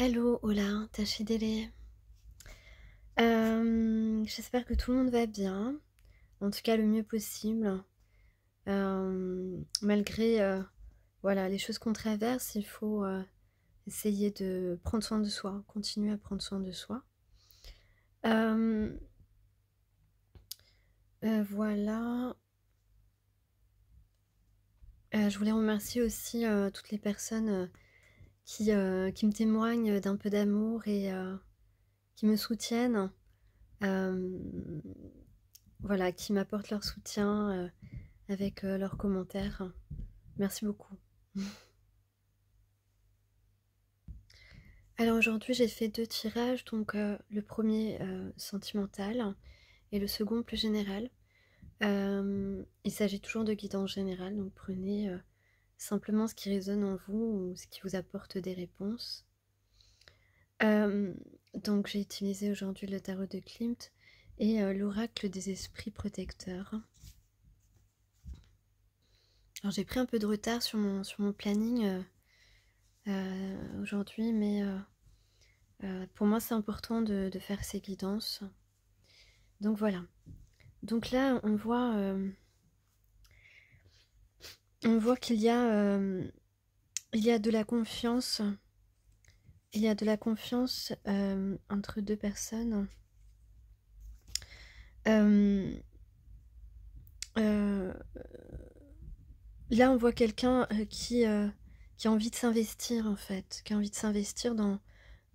Hello, hola, Tachidele. J'espère que tout le monde va bien, en tout cas le mieux possible. Malgré voilà, les choses qu'on traverse, il faut essayer de prendre soin de soi, continuer à prendre soin de soi. Euh, voilà. Je voulais remercier aussi toutes les personnes qui me témoignent d'un peu d'amour et qui me soutiennent. Euh, voilà, qui m'apportent leur soutien avec leurs commentaires. Merci beaucoup. Alors aujourd'hui j'ai fait deux tirages, donc le premier sentimental et le second plus général. Il s'agit toujours de guidance générale, donc prenez simplement ce qui résonne en vous ou ce qui vous apporte des réponses. Euh, donc j'ai utilisé aujourd'hui le tarot de Klimt et l'oracle des esprits protecteurs. Alors j'ai pris un peu de retard sur mon planning aujourd'hui, mais pour moi c'est important de faire ces guidances. Donc voilà. Donc là on voit il y a de la confiance. Il y a de la confiance entre deux personnes. Euh, euh, Là on voit quelqu'un qui a envie de s'investir en fait, qui a envie de s'investir dans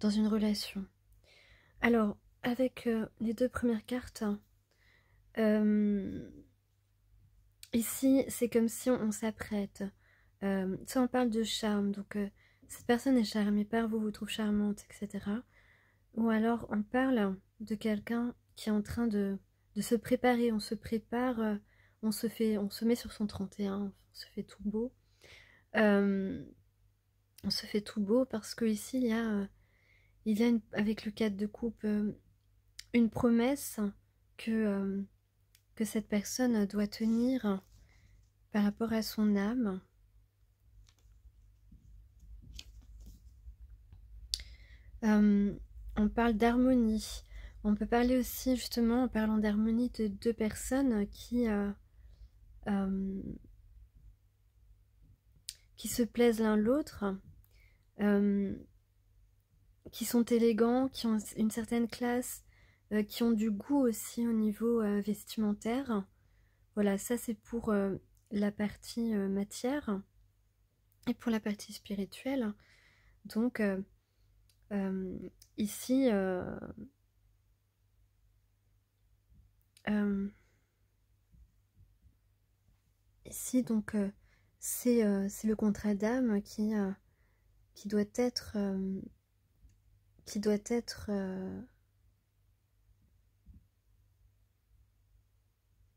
une relation. Alors, avec les deux premières cartes, ici, c'est comme si on s'apprête. Ça, on parle de charme, donc cette personne est charmée par vous, vous trouve charmante, etc. Ou alors, on parle de quelqu'un qui est en train de se préparer. On se prépare, on se met sur son 31, on se fait tout beau. On se fait tout beau parce que ici, il y a avec le 4 de coupe, une promesse que cette personne doit tenir par rapport à son âme. On parle d'harmonie. On peut parler aussi, justement, en parlant d'harmonie, de deux personnes qui se plaisent l'un l'autre, qui sont élégants, qui ont une certaine classe, qui ont du goût aussi au niveau vestimentaire. Voilà, ça c'est pour la partie matière. Et pour la partie spirituelle, donc ici, ici donc c'est le contrat d'âme qui doit être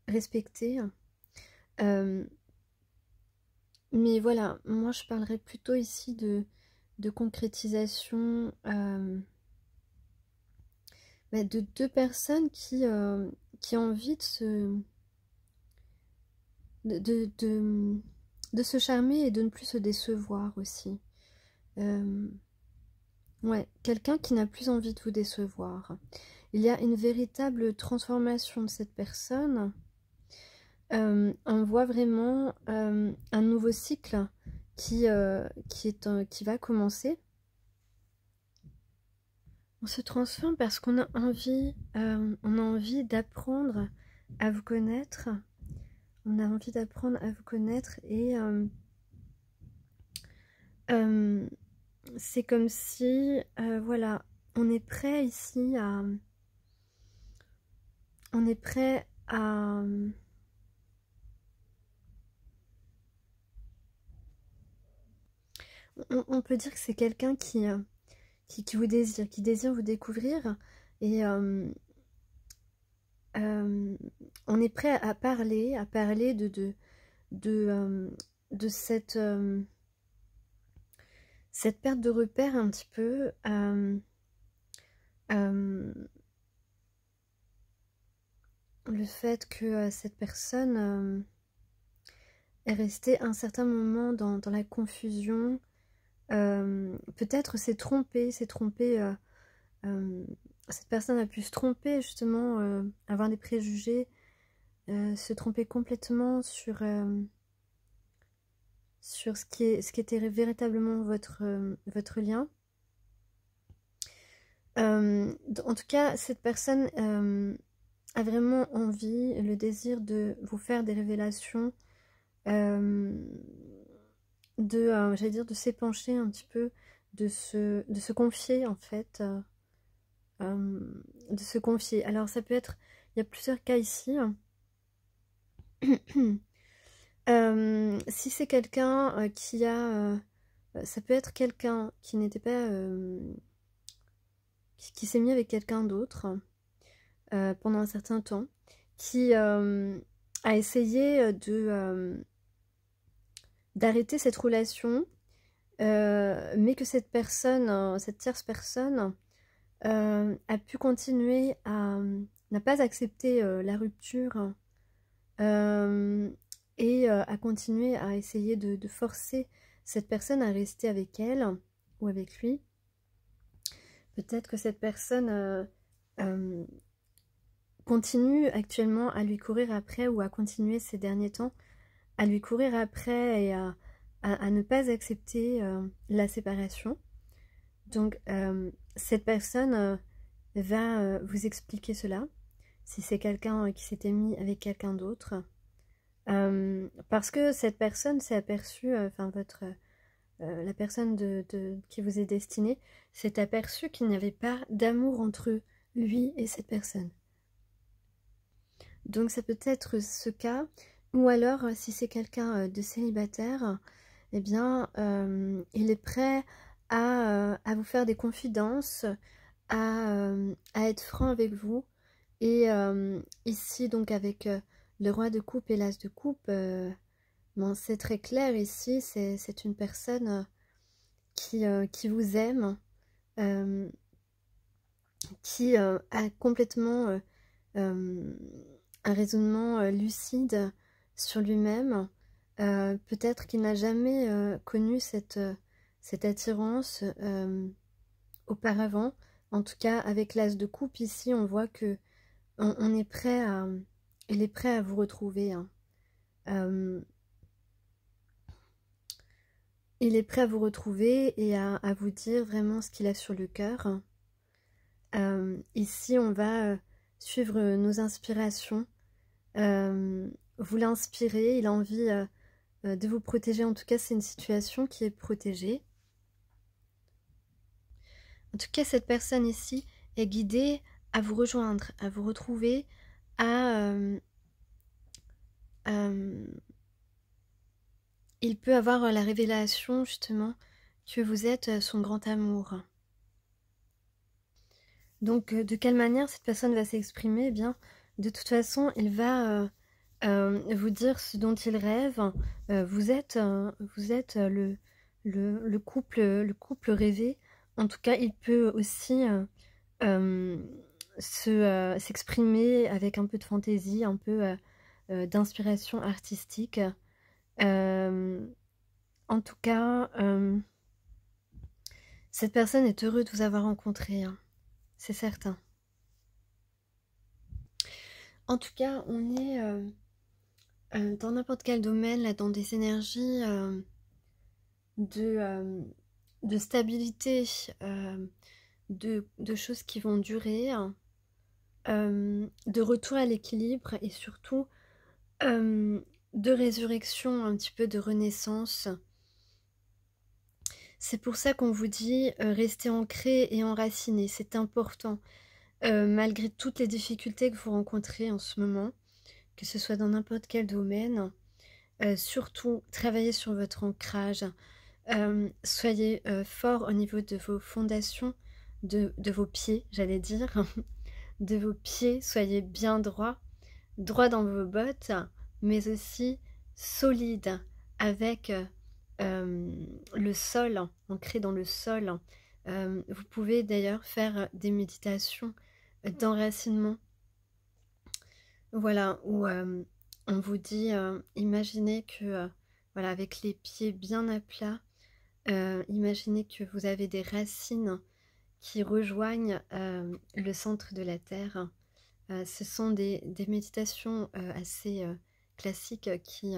respecté. Mais voilà, moi je parlerais plutôt ici de concrétisation de deux personnes qui ont envie de se charmer et de ne plus se décevoir aussi. Ouais, quelqu'un qui n'a plus envie de vous décevoir. Il y a une véritable transformation de cette personne. On voit vraiment un nouveau cycle qui va commencer. On se transforme parce qu'on a envie d'apprendre à vous connaître. On a envie d'apprendre à vous connaître et c'est comme si, voilà, on est prêt ici à... On est prêt à... On peut dire que c'est quelqu'un qui vous désire, qui désire vous découvrir. Et on est prêt à parler de cette perte de repère un petit peu. Le fait que cette personne est restée un certain moment dans la confusion, Peut-être s'est trompé, cette personne a pu se tromper justement, avoir des préjugés, se tromper complètement sur ce qui était véritablement votre lien. En tout cas, cette personne a vraiment envie, le désir de vous faire des révélations, j'allais dire, de s'épancher un petit peu, de se confier en fait, de se confier. Alors ça peut être, il y a plusieurs cas ici. Si c'est quelqu'un qui a, ça peut être quelqu'un qui n'était pas, qui s'est mis avec quelqu'un d'autre pendant un certain temps, qui a essayé d'arrêter cette relation, mais que cette personne, cette tierce personne, a pu continuer n'a pas accepté la rupture, et a continué à essayer de forcer cette personne à rester avec elle ou avec lui. Peut-être que cette personne continue actuellement à lui courir après, ou à continuer ces derniers temps à lui courir après et à ne pas accepter la séparation. Donc cette personne va vous expliquer cela, si c'est quelqu'un qui s'était mis avec quelqu'un d'autre, parce que cette personne s'est aperçue, enfin la personne qui vous est destinée s'est aperçue qu'il n'y avait pas d'amour entre lui et cette personne. Donc ça peut être ce cas, ou alors si c'est quelqu'un de célibataire, eh bien il est prêt à vous faire des confidences, à être franc avec vous. Et ici donc avec le roi de coupe et l'as de coupe, bon, c'est très clair ici, c'est une personne qui vous aime, qui a complètement un raisonnement lucide sur lui-même. Peut-être qu'il n'a jamais connu cette attirance auparavant. En tout cas, avec l'as de coupe ici, on voit que on est prêt il est prêt à vous retrouver. Hein. Il est prêt à vous retrouver et à vous dire vraiment ce qu'il a sur le cœur. Ici, on va suivre nos inspirations. Vous l'inspirez, il a envie de vous protéger. En tout cas, c'est une situation qui est protégée. En tout cas, cette personne ici est guidée à vous rejoindre, à vous retrouver, il peut avoir la révélation justement que vous êtes son grand amour. Donc de quelle manière cette personne va s'exprimer? Eh bien, de toute façon, il va vous dire ce dont il rêve. Vous êtes le couple rêvé. En tout cas, il peut aussi s'exprimer avec un peu de fantaisie, un peu d'inspiration artistique. En tout cas, cette personne est heureuse de vous avoir rencontré, hein. C'est certain. En tout cas, on est dans n'importe quel domaine, là, dans des énergies de stabilité, de choses qui vont durer, de retour à l'équilibre et surtout de résurrection, un petit peu de renaissance. C'est pour ça qu'on vous dit restez ancré et enraciné, c'est important. Malgré toutes les difficultés que vous rencontrez en ce moment, que ce soit dans n'importe quel domaine, surtout travaillez sur votre ancrage, soyez fort au niveau de vos fondations, de vos pieds, j'allais dire, de vos pieds, soyez bien droit dans vos bottes, mais aussi solide avec le sol, ancré dans le sol. Vous pouvez d'ailleurs faire des méditations d'enracinement. Voilà, où on vous dit, imaginez que, voilà, avec les pieds bien à plat, Imaginez que vous avez des racines qui rejoignent le centre de la Terre. Ce sont des méditations assez classiques qui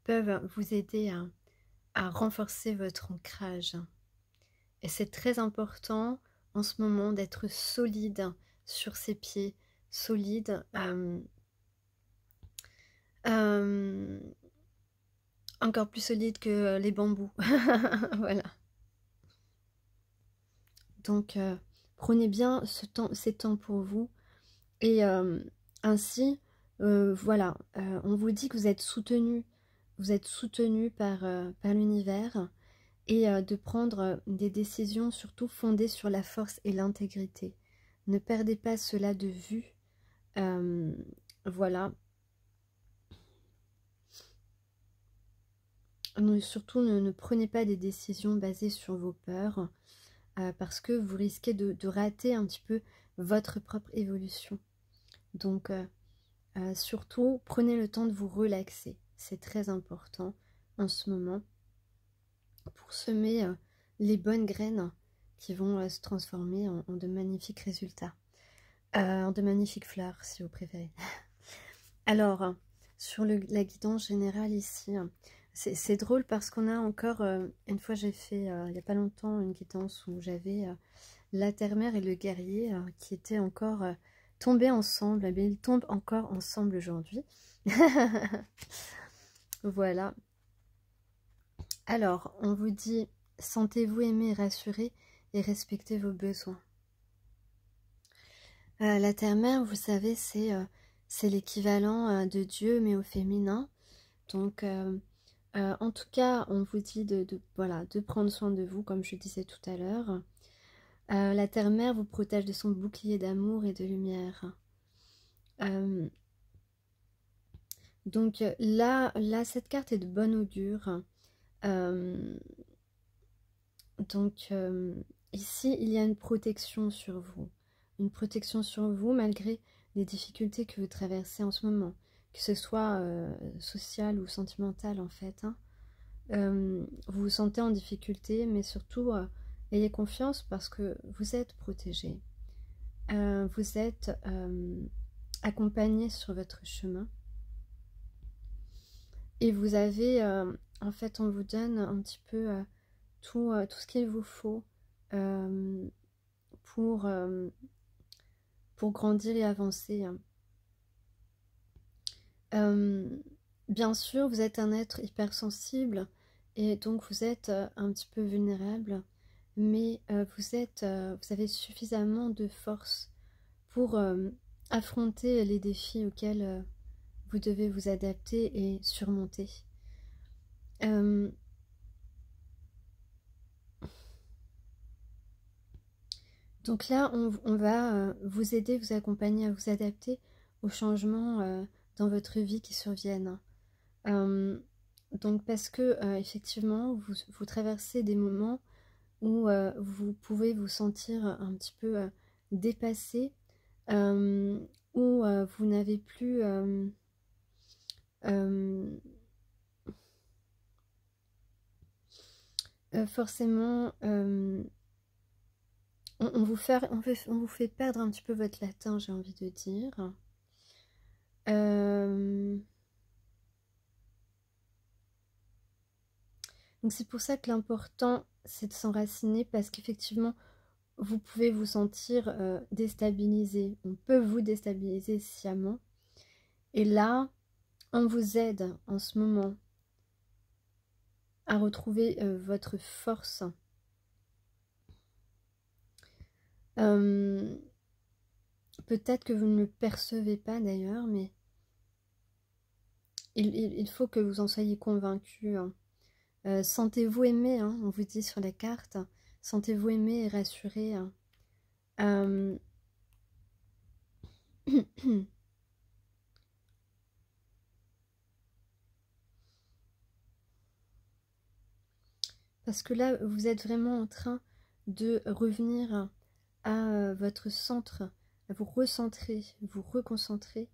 peuvent vous aider à renforcer votre ancrage. Et c'est très important en ce moment d'être solide sur ses pieds, solide, encore plus solide que les bambous. Voilà. Donc, prenez bien ces temps pour vous. Et ainsi, voilà, on vous dit que vous êtes soutenu par, par l'univers et de prendre des décisions surtout fondées sur la force et l'intégrité. Ne perdez pas cela de vue. Voilà. Surtout, ne prenez pas des décisions basées sur vos peurs parce que vous risquez de rater un petit peu votre propre évolution. Donc, surtout, prenez le temps de vous relaxer. C'est très important en ce moment pour semer les bonnes graines qui vont se transformer en de magnifiques résultats. En de magnifiques fleurs, si vous préférez. Alors, sur la guidance générale ici, c'est drôle parce qu'on a encore, une fois j'ai fait, il n'y a pas longtemps, une guidance où j'avais la terre-mère et le guerrier qui étaient encore tombés ensemble. Mais ils tombent encore ensemble aujourd'hui. Voilà. Alors, on vous dit, sentez-vous aimé et rassuré et respectez vos besoins. La terre-mère, vous savez, c'est l'équivalent de Dieu, mais au féminin. Donc, en tout cas, on vous dit voilà, de prendre soin de vous, comme je disais tout à l'heure. La terre-mère vous protège de son bouclier d'amour et de lumière. Donc là, cette carte est de bon augure. Donc ici, il y a une protection sur vous. Une protection sur vous malgré les difficultés que vous traversez en ce moment. Que ce soit sociale ou sentimentale en fait. Hein. Vous vous sentez en difficulté, mais surtout, ayez confiance parce que vous êtes protégé. Vous êtes accompagné sur votre chemin. Et vous avez, en fait, on vous donne un petit peu tout ce qu'il vous faut pour grandir et avancer. Bien sûr, vous êtes un être hypersensible et donc vous êtes un petit peu vulnérable, mais vous avez suffisamment de force pour affronter les défis auxquels vous devez vous adapter et surmonter. Donc là, on va vous aider, vous accompagner à vous adapter aux changements dans votre vie qui surviennent. Donc parce que effectivement, vous traversez des moments où vous pouvez vous sentir un petit peu dépassé, où vous n'avez plus forcément... on vous fait perdre un petit peu votre latin, j'ai envie de dire. Donc c'est pour ça que l'important, c'est de s'enraciner parce qu'effectivement, vous pouvez vous sentir déstabilisé. On peut vous déstabiliser sciemment. Et là, on vous aide en ce moment à retrouver votre force. Peut-être que vous ne le percevez pas d'ailleurs, mais il faut que vous en soyez convaincu. Hein. Sentez-vous aimé, hein, on vous dit sur la carte. Sentez-vous aimé et rassuré. Hein. Parce que là, vous êtes vraiment en train de revenir à votre centre, à vous recentrer, vous reconcentrer.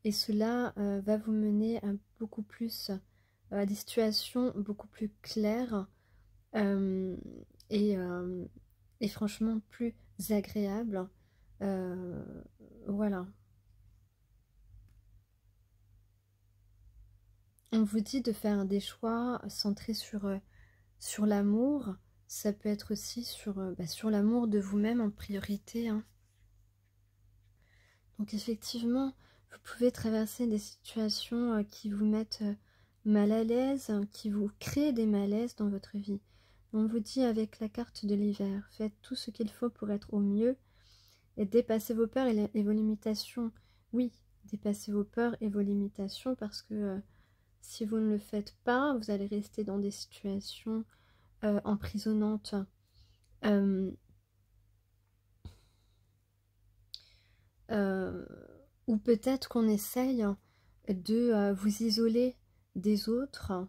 Et cela va vous mener à beaucoup plus, à des situations beaucoup plus claires euh, et, euh, et franchement plus agréable. Euh, voilà. On vous dit de faire des choix centrés sur l'amour. Ça peut être aussi sur l'amour de vous-même en priorité, hein. Donc effectivement, vous pouvez traverser des situations qui vous mettent mal à l'aise, qui vous créent des malaises dans votre vie. On vous dit avec la carte de l'hiver, faites tout ce qu'il faut pour être au mieux et dépassez vos peurs et vos limitations. Oui, dépassez vos peurs et vos limitations parce que si vous ne le faites pas, vous allez rester dans des situations emprisonnantes. Euh, euh, ou peut-être qu'on essaye de vous isoler des autres,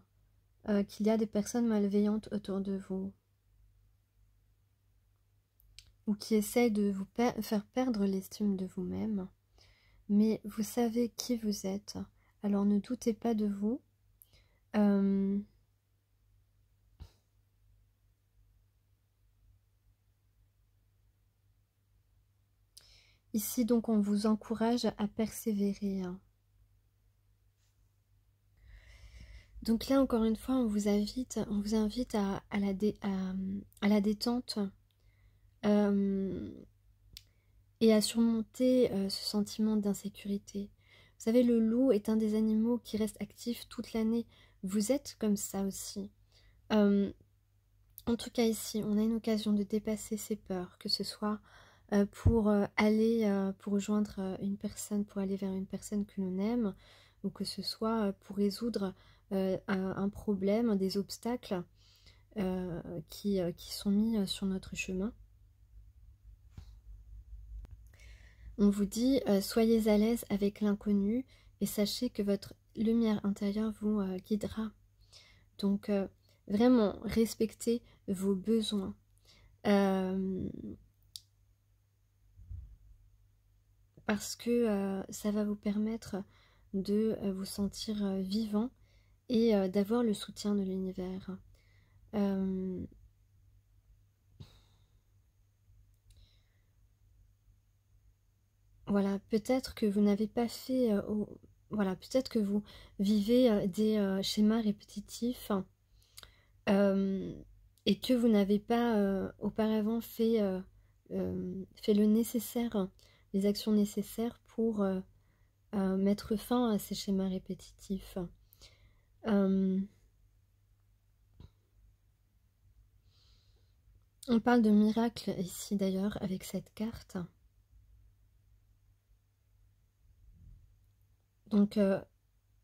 qu'il y a des personnes malveillantes autour de vous, ou qui essayent de vous faire perdre l'estime de vous-même. Mais vous savez qui vous êtes, alors ne doutez pas de vous. Euh, Ici, donc, on vous encourage à persévérer, hein. Donc là, encore une fois, on vous invite à la détente et à surmonter ce sentiment d'insécurité. Vous savez, le loup est un des animaux qui reste actif toute l'année. Vous êtes comme ça aussi. Euh, En tout cas ici, on a une occasion de dépasser ses peurs, que ce soit pour pour rejoindre une personne, pour aller vers une personne que l'on aime, ou que ce soit pour résoudre un problème, des obstacles qui sont mis sur notre chemin. On vous dit, soyez à l'aise avec l'inconnu et sachez que votre lumière intérieure vous guidera. Donc, vraiment, respectez vos besoins. Parce que ça va vous permettre de vous sentir vivant et d'avoir le soutien de l'univers. Voilà, peut-être que vous n'avez pas fait... voilà, peut-être que vous vivez des schémas répétitifs et que vous n'avez pas auparavant fait le nécessaire, les actions nécessaires pour mettre fin à ces schémas répétitifs. On parle de miracle ici d'ailleurs avec cette carte. Donc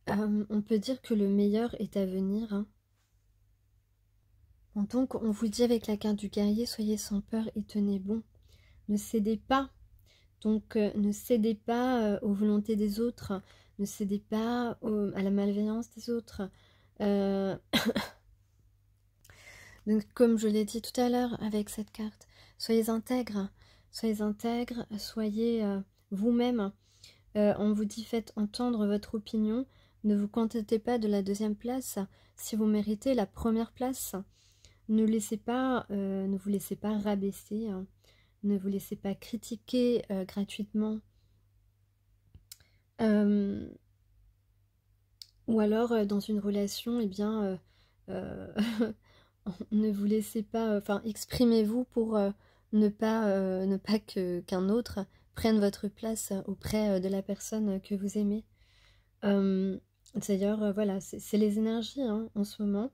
on peut dire que le meilleur est à venir, hein. Bon, donc on vous dit avec la carte du guerrier, soyez sans peur et tenez bon. Ne cédez pas. Donc ne cédez pas aux volontés des autres. Ne cédez pas à la malveillance des autres. Donc comme je l'ai dit tout à l'heure avec cette carte, soyez intègres. Soyez intègres, soyez vous-même. On vous dit faites entendre votre opinion. Ne vous contentez pas de la deuxième place si vous méritez la première place. Ne vous laissez pas rabaisser, hein. Ne vous laissez pas critiquer gratuitement. Ou alors dans une relation, eh bien, ne vous laissez pas, enfin, exprimez-vous pour ne pas qu'un autre prenne votre place auprès de la personne que vous aimez. D'ailleurs, voilà, c'est les énergies hein, en ce moment.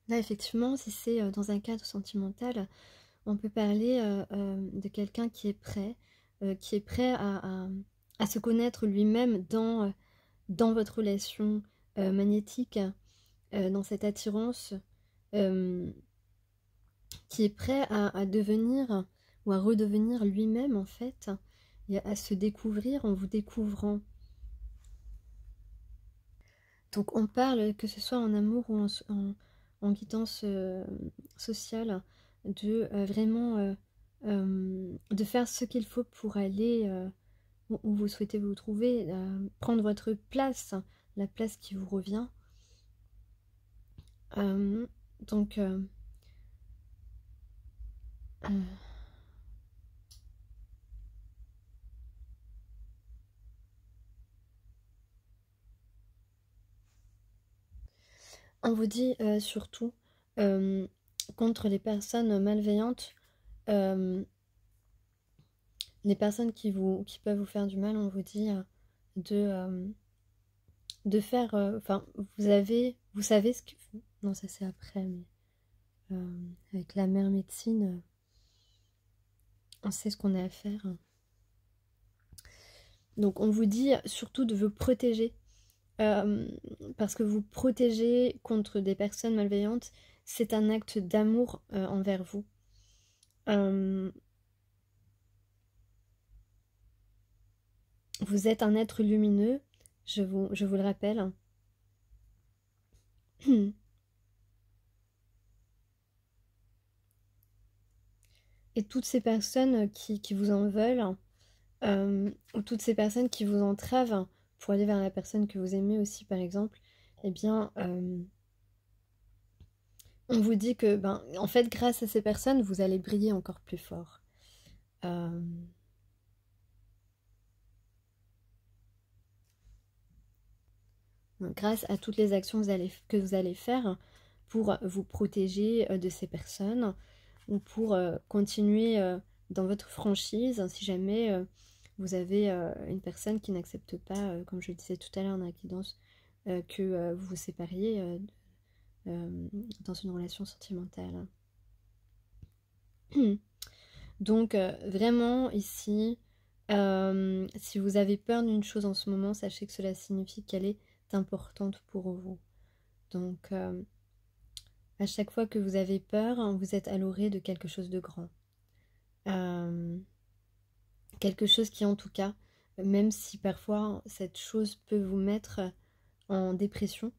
Là, effectivement, si c'est dans un cadre sentimental, on peut parler de quelqu'un qui est prêt à se connaître lui-même dans votre relation magnétique, dans cette attirance, qui est prêt à devenir ou à redevenir lui-même en fait, et à se découvrir en vous découvrant. Donc on parle, que ce soit en amour ou en guidance sociale, de vraiment de faire ce qu'il faut pour aller où vous souhaitez vous trouver, prendre votre place, la place qui vous revient. Donc, on vous dit surtout contre les personnes malveillantes, les personnes qui peuvent vous faire du mal, on vous dit de faire, enfin, vous savez ce que, non ça c'est après, mais avec la mère médecine, on sait ce qu'on a à faire. Donc on vous dit surtout de vous protéger, parce que vous protégez contre des personnes malveillantes, c'est un acte d'amour envers vous. Vous êtes un être lumineux, je vous le rappelle. Et toutes ces personnes qui vous en veulent, ou toutes ces personnes qui vous entravent pour aller vers la personne que vous aimez aussi, par exemple, eh bien, on vous dit que, en fait, grâce à ces personnes, vous allez briller encore plus fort. Grâce à toutes les actions que vous allez faire pour vous protéger de ces personnes, ou pour continuer dans votre franchise, si jamais vous avez une personne qui n'accepte pas, comme je le disais tout à l'heure dans la guidance, que vous vous sépariez dans une relation sentimentale. Donc vraiment ici, si vous avez peur d'une chose en ce moment, sachez que cela signifie qu'elle est importante pour vous. Donc à chaque fois que vous avez peur, vous êtes à l'orée de quelque chose de grand. Quelque chose qui en tout cas, même si parfois cette chose peut vous mettre en dépression,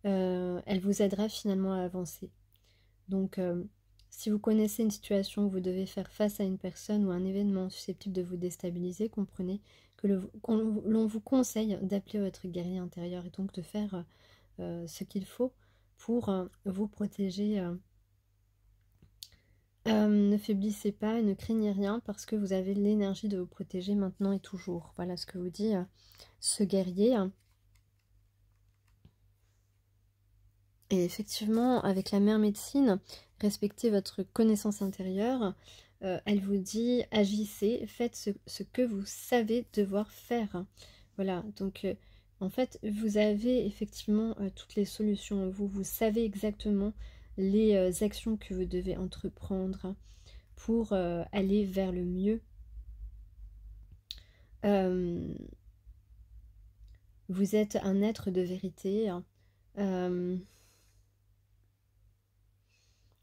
elle vous aidera finalement à avancer. Donc si vous connaissez une situation où vous devez faire face à une personne ou un événement susceptible de vous déstabiliser, comprenez que l'on vous conseille d'appeler votre guerrier intérieur et donc de faire ce qu'il faut pour vous protéger. Ne faiblissez pas et ne craignez rien parce que vous avez l'énergie de vous protéger maintenant et toujours. Voilà ce que vous dit ce guerrier. Et effectivement, avec la mère médecine, respectez votre connaissance intérieure. Elle vous dit agissez, faites ce que vous savez devoir faire. Voilà, donc en fait, vous avez effectivement toutes les solutions. Vous savez exactement les actions que vous devez entreprendre pour aller vers le mieux. Vous êtes un être de vérité.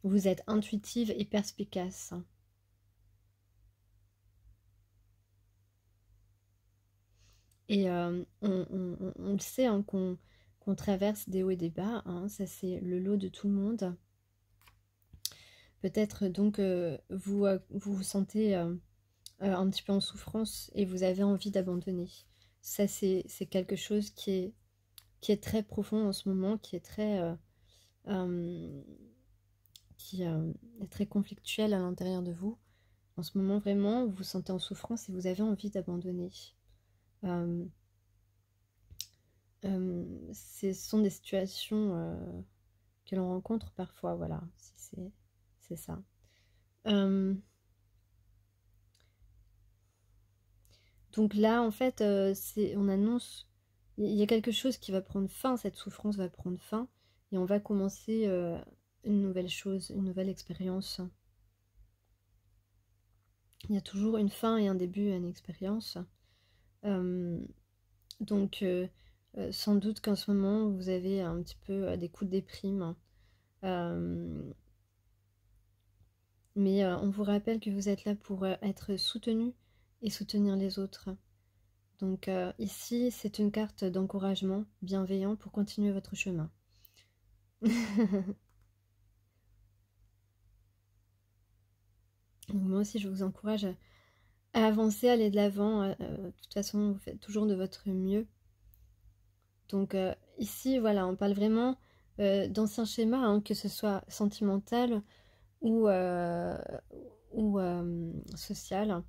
Vous êtes intuitive et perspicace. Et on le sait hein, qu'on traverse des hauts et des bas. Hein, ça, c'est le lot de tout le monde. Peut-être donc vous vous sentez un petit peu en souffrance et vous avez envie d'abandonner. Ça, c'est quelque chose qui est très profond en ce moment, qui est très conflictuel à l'intérieur de vous. En ce moment, vraiment, vous vous sentez en souffrance et vous avez envie d'abandonner. Ce sont des situations que l'on rencontre parfois, voilà, c'est ça. Donc là, en fait, on annonce, il y a quelque chose qui va prendre fin, cette souffrance va prendre fin, et on va commencer une nouvelle chose, une nouvelle expérience. Il y a toujours une fin et un début à une expérience. Donc, sans doute qu'en ce moment, vous avez un petit peu des coups de déprime. Mais on vous rappelle que vous êtes là pour être soutenu et soutenir les autres. Donc ici, c'est une carte d'encouragement bienveillant pour continuer votre chemin. Donc, moi aussi, je vous encourage à avancer, à aller de l'avant. De toute façon, vous faites toujours de votre mieux. Donc ici, voilà, on parle vraiment d'anciens schémas, hein, que ce soit sentimental ou, social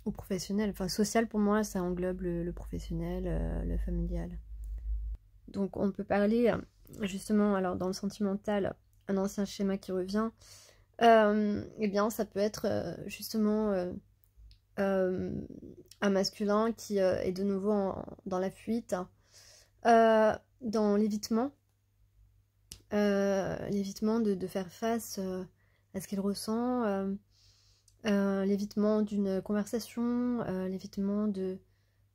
ou professionnel. Enfin, social pour moi, ça englobe le professionnel, le familial. Donc on peut parler justement, alors dans le sentimental, un ancien schéma qui revient, eh bien ça peut être justement un masculin qui est de nouveau dans la fuite, dans l'évitement, de faire face à ce qu'il ressent, l'évitement d'une conversation, l'évitement de...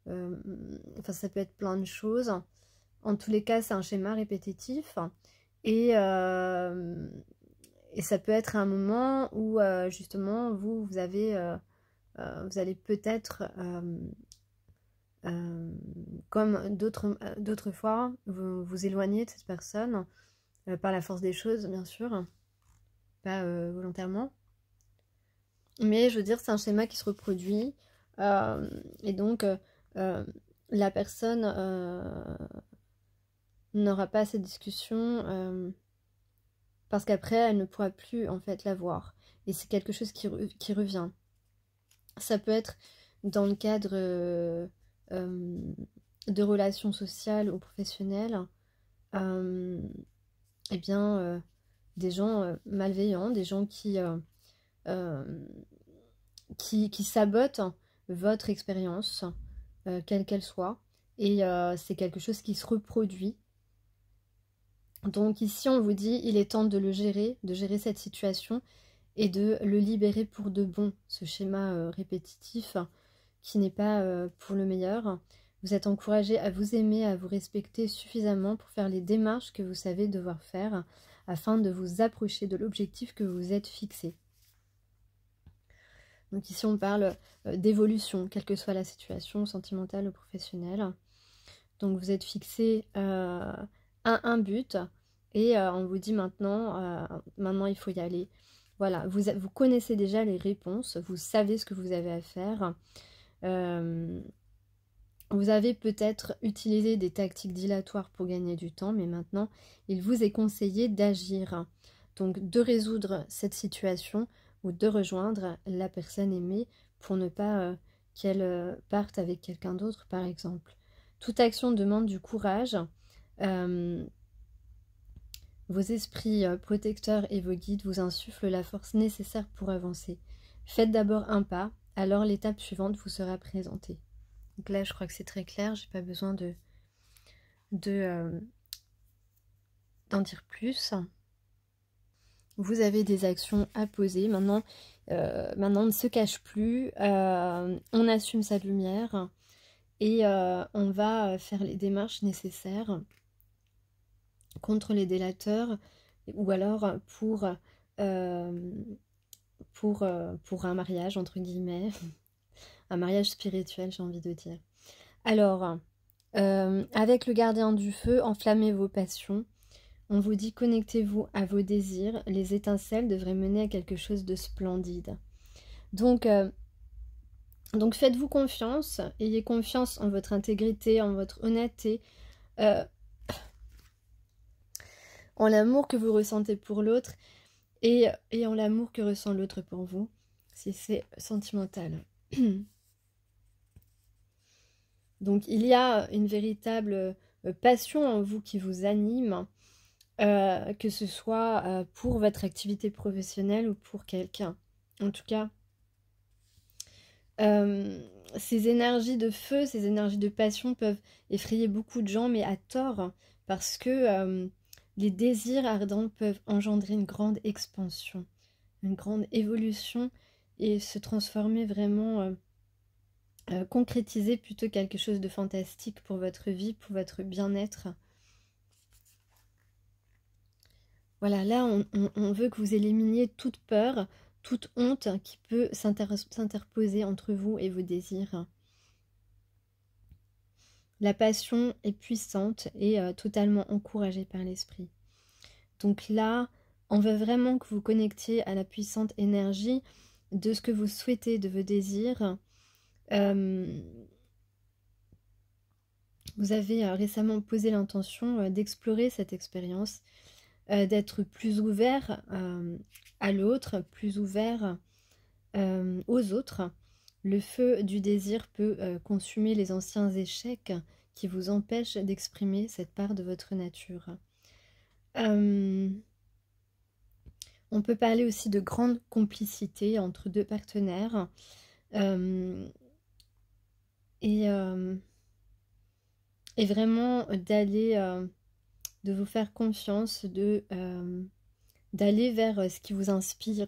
enfin ça peut être plein de choses. En tous les cas, c'est un schéma répétitif et, et ça peut être un moment où justement vous allez peut-être, comme d'autres fois, vous éloigner de cette personne par la force des choses, bien sûr, pas volontairement. Mais je veux dire, c'est un schéma qui se reproduit et donc la personne n'aura pas cette discussion parce qu'après elle ne pourra plus en fait la voir et c'est quelque chose qui revient. Ça peut être dans le cadre de relations sociales ou professionnelles, eh bien des gens malveillants, des gens qui sabotent votre expérience, quelle qu'elle soit, et c'est quelque chose qui se reproduit. Donc ici on vous dit il est temps de gérer cette situation et de le libérer pour de bon, ce schéma répétitif qui n'est pas pour le meilleur. Vous êtes encouragé à vous aimer, à vous respecter suffisamment pour faire les démarches que vous savez devoir faire afin de vous approcher de l'objectif que vous êtes fixé. Donc ici on parle d'évolution, quelle que soit la situation sentimentale ou professionnelle. Donc vous êtes fixé à un but et on vous dit maintenant il faut y aller. Voilà, vous connaissez déjà les réponses, vous savez ce que vous avez à faire. Vous avez peut-être utilisé des tactiques dilatoires pour gagner du temps, mais maintenant, il vous est conseillé d'agir. Donc, de résoudre cette situation ou de rejoindre la personne aimée pour ne pas qu'elle parte avec quelqu'un d'autre, par exemple. Toute action demande du courage. Vos esprits protecteurs et vos guides vous insufflent la force nécessaire pour avancer. Faites d'abord un pas, alors l'étape suivante vous sera présentée. Donc là, je crois que c'est très clair, j'ai pas besoin d'en dire plus. Vous avez des actions à poser. Maintenant, on ne se cache plus, on assume sa lumière et on va faire les démarches nécessaires contre les délateurs ou alors pour un mariage, entre guillemets, un mariage spirituel, j'ai envie de dire. Alors, avec le gardien du feu, enflammez vos passions. On vous dit connectez-vous à vos désirs. Les étincelles devraient mener à quelque chose de splendide. Donc faites-vous confiance. Ayez confiance en votre intégrité, en votre honnêteté, en l'amour que vous ressentez pour l'autre et en l'amour que ressent l'autre pour vous, si c'est sentimental. Donc il y a une véritable passion en vous qui vous anime, que ce soit pour votre activité professionnelle ou pour quelqu'un. En tout cas, ces énergies de feu, ces énergies de passion peuvent effrayer beaucoup de gens, mais à tort, parce que les désirs ardents peuvent engendrer une grande expansion, une grande évolution et se transformer vraiment... concrétiser plutôt quelque chose de fantastique pour votre vie, pour votre bien-être. Voilà, là, on veut que vous éliminiez toute peur, toute honte qui peut s'interposer entre vous et vos désirs. La passion est puissante et totalement encouragée par l'esprit. Donc là, on veut vraiment que vous connectiez à la puissante énergie de ce que vous souhaitez, de vos désirs. Vous avez récemment posé l'intention d'explorer cette expérience d'être plus ouvert à l'autre, plus ouvert aux autres. Le feu du désir peut consumer les anciens échecs qui vous empêchent d'exprimer cette part de votre nature. On peut parler aussi de grande complicité entre deux partenaires et vraiment d'aller, de vous faire confiance, d'aller vers ce qui vous inspire,